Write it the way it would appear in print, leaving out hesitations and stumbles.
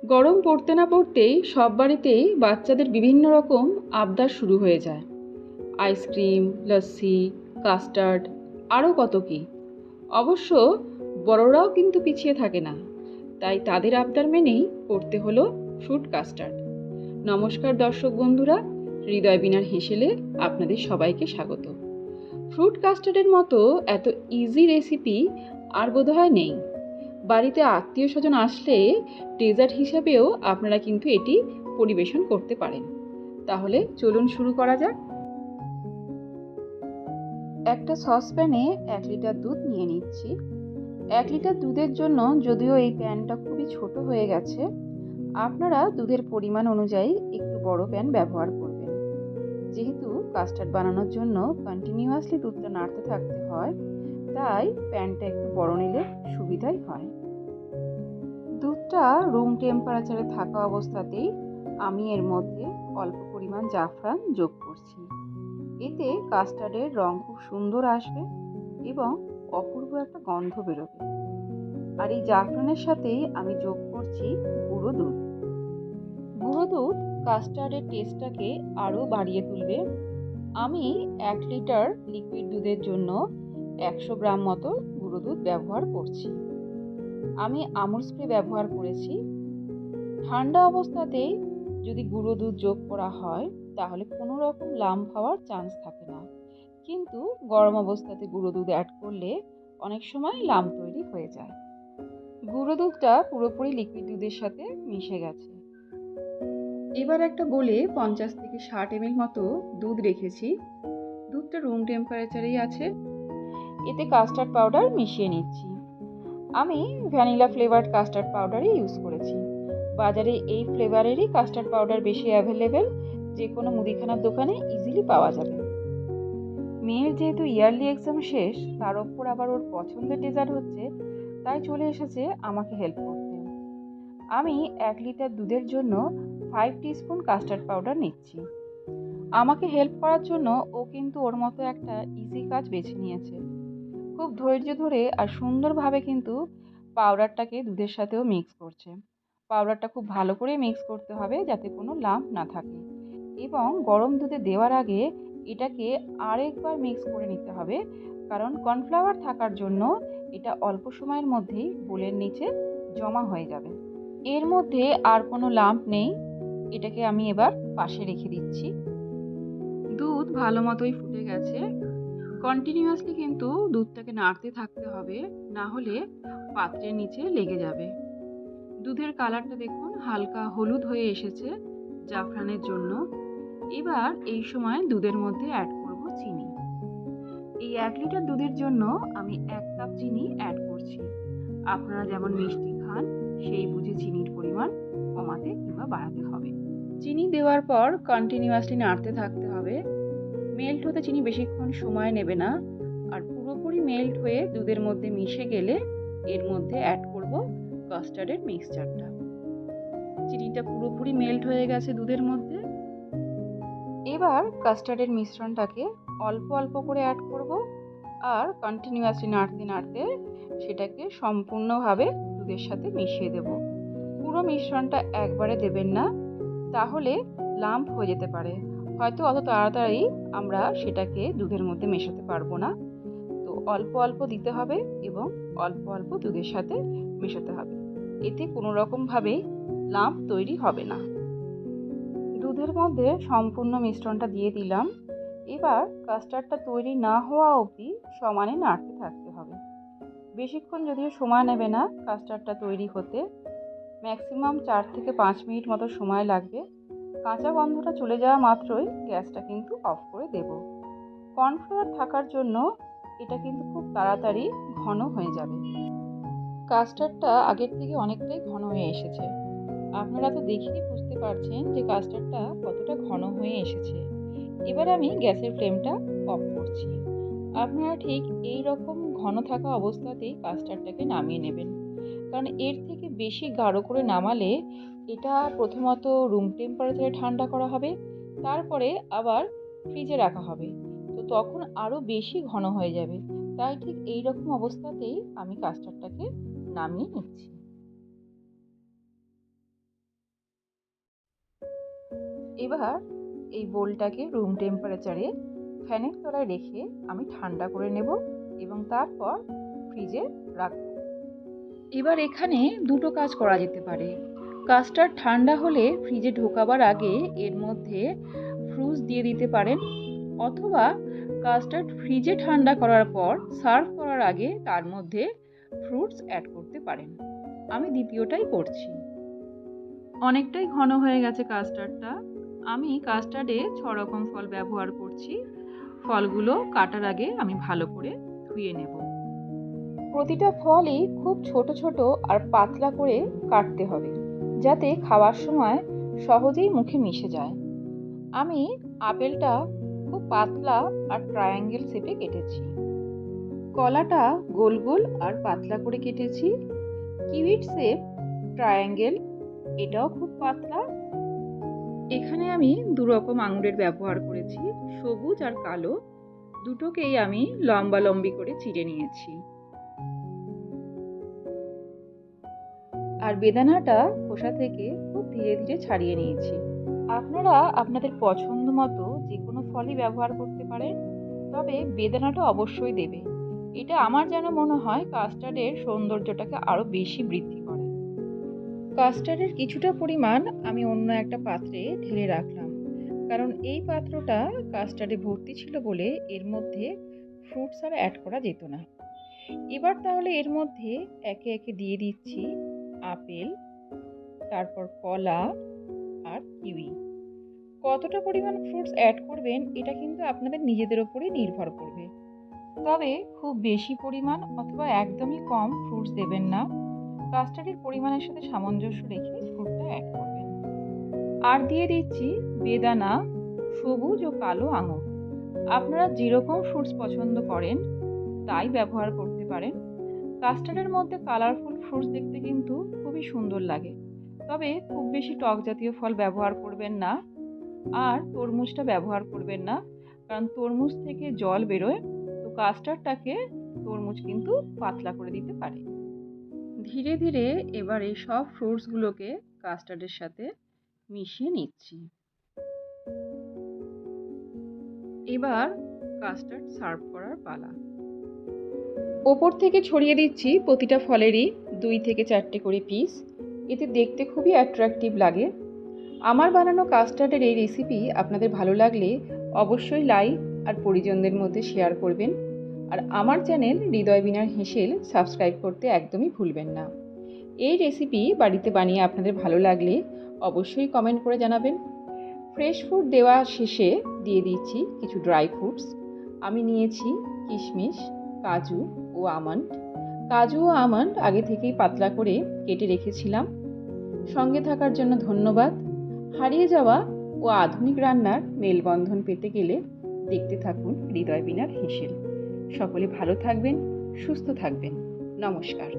গরম পড়তে না পড়তেই সব বাড়িতেই বাচ্চাদের বিভিন্ন রকম আবদার শুরু হয়ে যায়। আইসক্রিম, লস্যি, কাস্টার্ড, আরও কত কী। অবশ্য বড়রাও কিন্তু পিছিয়ে থাকে না, তাই তাদের আবদার মেনেই করতে হলো ফ্রুট কাস্টার্ড। নমস্কার দর্শক বন্ধুরা, হৃদয় বিনার হেসেলে আপনাদের সবাইকে স্বাগত। ফ্রুট কাস্টার্ডের মতো এত ইজি রেসিপি আর বোধহয় নেই। বাড়িতে আত্মীয় স্বজন আসলে ডেজার্ট হিসাবেও আপনারা কিন্তু এটি পরিবেশন করতে পারেন। তাহলে চলুন শুরু করা যাক। একটা সসপ্যানে 1 লিটার দুধ নিয়ে নিচ্ছি। 1 লিটার দুধের জন্য যদিও এই প্যানটা খুবই ছোট হয়ে গেছে, আপনারা দুধের পরিমাণ অনুযায়ী একটু বড় প্যান ব্যবহার করবেন। যেহেতু কাস্টার্ড বানানোর জন্য কন্টিনিউয়াসলি দুধটা নাড়তে থাকতে হয়, তাই প্যানটা একটু বড় নিলে সুবিধাই হয়। দুধটা রুম টেম্পারেচারে থাকা অবস্থাতেই আমি এর মধ্যে অল্প পরিমাণ জাফরান যোগ করছি। এতে কাস্টার্ডের রং খুব সুন্দর আসবে এবং অপূর্ব একটা গন্ধ বেরোবে। আর এই জাফরানের সাথেই আমি যোগ করছি গুঁড়ো দুধ। গুঁড়ো দুধ কাস্টার্ডের টেস্টটাকে আরও বাড়িয়ে তুলবে। আমি 1 লিটার লিকুইড দুধের জন্য 100 গ্রাম মতো গুঁড়ো দুধ ব্যবহার করছি। আমি আমুল স্প্রে ব্যবহার করেছি। ঠান্ডা অবস্থাতেই যদি গুঁড়ো দুধ যোগ করা হয় তাহলে কোনো রকম লাম্প হওয়ার চান্স থাকে না, কিন্তু গরম অবস্থাতে গুঁড়ো দুধ অ্যাড করলে অনেক সময় লাম্প তৈরি হয়ে যায়। গুঁড়ো দুধটা পুরোপুরি লিকুইড দুধের সাথে মিশে গেছে। এবার একটা বোলে 50 থেকে 60 ml মতো দুধ রেখেছি। দুধটা রুম টেম্পারেচারেই আছে। এতে কাস্টার্ড পাউডার মিশিয়ে নিচ্ছি। আমি ভ্যানিলা ফ্লেভার্ড কাস্টার্ড পাউডারই ইউজ করেছি। বাজারে এই ফ্লেভারেরই কাস্টার্ড পাউডার বেশি অ্যাভেলেবেল, যে কোনো মুদিখানার দোকানে ইজিলি পাওয়া যাবে। মেয়ের যেহেতু ইয়ারলি এক্সাম শেষ, তার ওপর আবার ওর পছন্দের ডেজার্ট হচ্ছে, তাই চলে এসেছে আমাকে হেল্প করতে। আমি 1 লিটার দুধের জন্য 5 টিস্পুন কাস্টার্ড পাউডার নিচ্ছি। আমাকে হেল্প করার জন্য ও কিন্তু ওর মতো একটা ইজি কাজ বেছে নিয়েছে। খুব ধৈর্য ধরে আর সুন্দরভাবে কিন্তু পাউডারটাকে দুধের সাথেও মিক্স করছে। পাউডারটা খুব ভালো করে মিক্স করতে হবে যাতে কোনো লাম্প না থাকে, এবং গরম দুধে দেওয়ার আগে এটাকে আরেকবার মিক্স করে নিতে হবে, কারণ কর্নফ্লাওয়ার থাকার জন্য এটা অল্প সময়ের মধ্যেই বোলের নিচে জমা হয়ে যাবে। এর মধ্যে আর কোনো লাম্প নেই। এটাকে আমি এবার পাশে রেখে দিচ্ছি। দুধ ভালো মতোই ফুটে গেছে। কন্টিনিউয়াসলি কিন্তু দুধটাকে নাড়তে থাকতে হবে, না হলে পাত্রের নিচে লেগে যাবে। দুধের কালারটা দেখুন হালকা হলুদ হয়ে এসেছে জাফরানের জন্য। এবার এই সময় দুধের মধ্যে অ্যাড করব চিনি। এই 1 লিটার দুধের জন্য আমি 1 কাপ চিনি অ্যাড করছি। আপনারা যেমন মিষ্টি খান সেই বুঝে চিনির পরিমাণ কমাতে কিংবা বাড়াতে হবে। চিনি দেওয়ার পর কন্টিনিউয়াসলি নাড়তে থাকতে হবে। মেল্ট হতে চিনি বেশিক্ষণ সময় নেবে না, আর পুরোপুরি মেল্ট হয়ে দুধের মধ্যে মিশে গেলে এর মধ্যে অ্যাড করব কাস্টার্ডের মিক্সচারটা। চিনিটা পুরোপুরি মেল্ট হয়ে গেছে দুধের মধ্যে। এবার কাস্টার্ডের মিশ্রণটাকে অল্প অল্প করে অ্যাড করব, আর কন্টিনিউয়াসলি নাড়তে নাড়তে সেটাকে সম্পূর্ণভাবে দুধের সাথে মিশিয়ে দেব। পুরো মিশ্রণটা একবারে দেবেন না, তাহলে লাম্প হয়ে যেতে পারে। হয়তো অত তাড়াতাড়ি আমরা সেটাকে দুধের মধ্যে মেশাতে পারবো না। তো অল্প অল্প দিতে হবে এবং অল্প অল্প দুধের সাথে মেশাতে হবে। এতে কোনো রকমভাবেই লাম্প তৈরি হবে না। দুধের মধ্যে সম্পূর্ণ মিশ্রণটা দিয়ে দিলাম। এবার কাস্টার্ডটা তৈরি না হওয়া অবধি সমানে নাড়তে থাকতে হবে। বেশিক্ষণ যদিও সময় নেবে না কাস্টার্ডটা তৈরি হতে, ম্যাক্সিমাম 4 থেকে 5 মিনিট মতো সময় লাগবে। কাঁচা গন্ধটা চলে যাওয়া মাত্রই গ্যাসটা কিন্তু অফ করে দেব। কর্নফ্লাওয়ার থাকার জন্য এটা কিন্তু খুব তাড়াতাড়ি ঘন হয়ে যাবে। কাস্টার্ডটা আগের থেকে অনেকটাই ঘন হয়ে এসেছে। আপনারা তো দেখেই বুঝতে পারছেন যে কাস্টার্ডটা কতটা ঘন হয়ে এসেছে। এবার আমি গ্যাসের ফ্লেমটা অফ করছি। আপনারা ঠিক এই রকম ঘন থাকা অবস্থাতেই কাস্টার্ডটাকে নামিয়ে নেবেন, কারণ এর থেকে বেশি গাঢ় করে নামালে এটা প্রথমত রুম টেম্পারেচারে ঠান্ডা করা হবে, তারপরে আবার ফ্রিজে রাখা হবে, তো তখন আরও বেশি ঘন হয়ে যাবে। তাই ঠিক এই রকম অবস্থাতেই আমি কাস্টার্ডটাকে নামিয়ে নিচ্ছি। এবার এই বোলটাকে রুম টেম্পারেচারে ফ্যানের তলায় রেখে আমি ঠান্ডা করে নেব এবং তারপর ফ্রিজে রাখব। এবার এখানে দুটো কাজ করা যেতে পারে। কাস্টার্ড ঠান্ডা হলে ফ্রিজে ঢোকাবার আগে এর মধ্যে ফ্রুটস দিয়ে দিতে পারেন, অথবা কাস্টার্ড ফ্রিজে ঠান্ডা করার পর সার্ভ করার আগে তার মধ্যে ফ্রুটস অ্যাড করতে পারেন। আমি দ্বিতীয়টাই করছি। অনেকটাই ঘন হয়ে গেছে কাস্টার্ডটা। আমি কাস্টার্ডে 6 রকম ফল ব্যবহার করছি। ফলগুলো কাটার আগে আমি ভালো করে ধুয়ে নেব। প্রতিটা ফলই খুব ছোট ছোট আর পাতলা করে কাটতে হবে, যাতে খাওয়ার সময় সহজেই মুখে মিশে যায়। আমি আপেলটা খুব পাতলা আর ট্রায়াঙ্গেল শেপে কেটেছি। কলাটা গোল গোল আর পাতলা করে কেটেছি। কিউইর শেপ ট্রায়াঙ্গেল, এটাও খুব পাতলা। এখানে আমি দু রকম আঙুরের ব্যবহার করেছি, সবুজ আর কালো। দুটোকেই আমি লম্বা লম্বি করে চিড়ে নিয়েছি। আর বেদানাটা খোসা থেকে খুব ধীরে ধীরে ছাড়িয়ে নিয়েছি। আপনারা আপনাদের পছন্দ মতো যে কোনো ফলই ব্যবহার করতে পারেন, তবে বেদানাটা অবশ্যই দেবে। এটা আমার যেন মনে হয় কাস্টার্ডের সৌন্দর্যটাকে আরও বেশি বৃদ্ধি করে। কাস্টার্ডের কিছুটা পরিমাণ আমি অন্য একটা পাত্রে ঢেলে রাখলাম, কারণ এই পাত্রটা কাস্টার্ডে ভর্তি ছিল বলে এর মধ্যে ফ্রুটস আর অ্যাড করা যেত না। এবার তাহলে এর মধ্যে একে একে দিয়ে দিচ্ছি আপেল, তারপর কলা আর কিউই। কতটা পরিমাণ ফ্রুটস অ্যাড করবেন এটা কিন্তু আপনাদের নিজেদের উপরে নির্ভর করবে, তবে খুব বেশি পরিমাণ অথবা একদমই কম ফ্রুটস দেবেন না। কাস্টার্ডের পরিমাণের সাথে সামঞ্জস্য রেখে ফ্রুটটা অ্যাড করবেন। আর দিয়ে দিচ্ছি বেদানা, সবুজ ও কালো আঙুর। আপনারা যেরকম ফ্রুটস পছন্দ করেন তাই ব্যবহার করতে পারেন। কাস্টার্ডের মধ্যে কালারফুল ফ্রুটস দেখতে কিন্তু খুবই সুন্দর লাগে, তবে খুব বেশি টক জাতীয় ফল ব্যবহার করবেন না। আর তরমুজটা ব্যবহার করবেন না, কারণ তরমুজ থেকে জল বেরোয়, তো কাস্টার্ডটাকে তরমুজ কিন্তু পাতলা করে দিতে পারে। ধীরে ধীরে এবার এই সব ফ্রুটসগুলোকে কাস্টার্ডের সাথে মিশিয়ে নিচ্ছি। এবার কাস্টার্ড সার্ভ করার পালা। ওপর থেকে ছড়িয়ে দিচ্ছি প্রতিটা ফলেরই 2 থেকে 4টে করে পিস। এতে দেখতে খুবই অ্যাট্রাকটিভ লাগে। আমার বানানো কাস্টার্ডের এই রেসিপি আপনাদের ভালো লাগলে অবশ্যই লাইক আর পরিজনদের মধ্যে শেয়ার করবেন। আর আমার চ্যানেল হৃদয় বীণার হেসেল সাবস্ক্রাইব করতে একদমই ভুলবেন না। এই রেসিপি বাড়িতে বানিয়ে আপনাদের ভালো লাগলে অবশ্যই কমেন্ট করে জানাবেন। ফ্রেশ ফুড দেওয়া শেষে দিয়ে দিচ্ছি কিছু ড্রাই ফ্রুটস। আমি নিয়েছি কিশমিশ, কাজু ও আমন্ড। কাজু ও আমন্ড আগে থেকেই পাতলা করে কেটে রেখেছিলাম। সঙ্গে থাকার জন্য ধন্যবাদ। হারিয়ে যাওয়া ও আধুনিক রান্নার মেলবন্ধন পেতে গেলে দেখতে থাকুন হৃদয় বীণার হেসেল। সকলে ভালো থাকবেন, সুস্থ থাকবেন। নমস্কার।